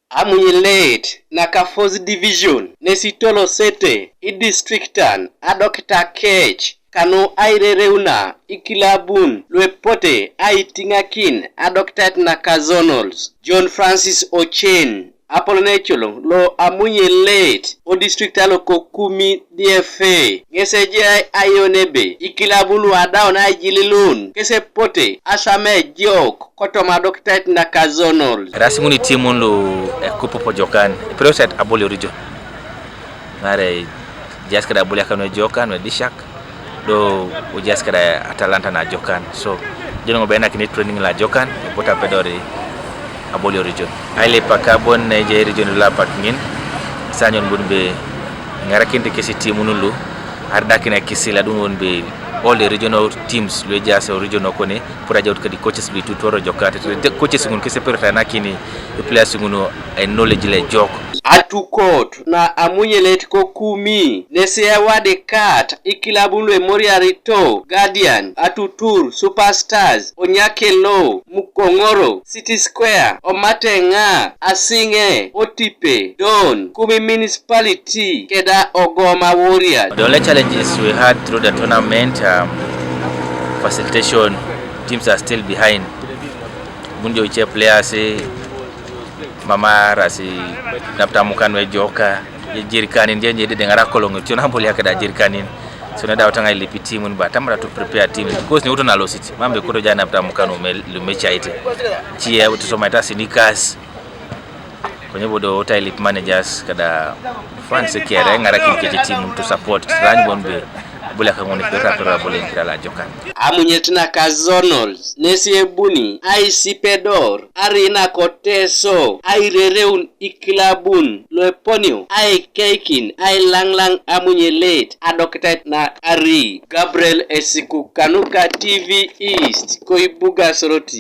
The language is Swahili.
Amunyelet Naka Force Division Nesitolo Sete Idistrictan Adokta Kech Kanu airereuna ikilabun lwepote aitingakin adoktat Naka Zonal John Francis Ochen Apolonecholo lo Amunyelet o district aloko Kumi DFA ngeseje ayonebe ikilabun wadaon Ejililiu kese pote asame jok kotoma doktat Naka Zonal rasimuni timun lo kupo pojokan preset aboli region mare jaskada aboli kanu jokan we dishak do ujaskada Atalanta na jokan so jeno bena kini training la jokan pota pedori aboli region aile pakabon Nigeria region la pakingin sanyon bunbe ngarakinte kesi timunulu ardakina kisila dum wonbe all the regional teams le jasa regional kone pour ajawt kadi coaches bi tutoro jokate coaches ngun kese perta nakini players ngunu ay knowledge le jok atukot na Amunyelet ko Kumi nesia wade kat ikilabunwe Moriarito Guardian atutur Superstars Onyakelo Mukongoro City Square Omatenga Asinge Otipe Don Kumi Municipality Keda Ogoma Warriors. The only challenges we had through the tournament facilitation teams are still behind munjo iche players mama rasi naptamukan we joka jirikanin nje de ngara kolongo tuna mboli yakada jirikanin so na dawa tanga lipi team ba tamara to prepare team because ni utona losity mambe koto jana naptamukan lumecha ite chie utusoma sinikas kwenye bodo hotel lip managers kada fans kiara ngara kinkeje team to support run bombe bula kangoni pera bole la jokan Amunyelet Naka Zonal nesiebuni aisipedor arina koteso airereun ikilabun loeponio aikeikin ailanglang Amunyelet adoktat na ari Gabriel Esiku Kanuka TV East Koibuga Soroti.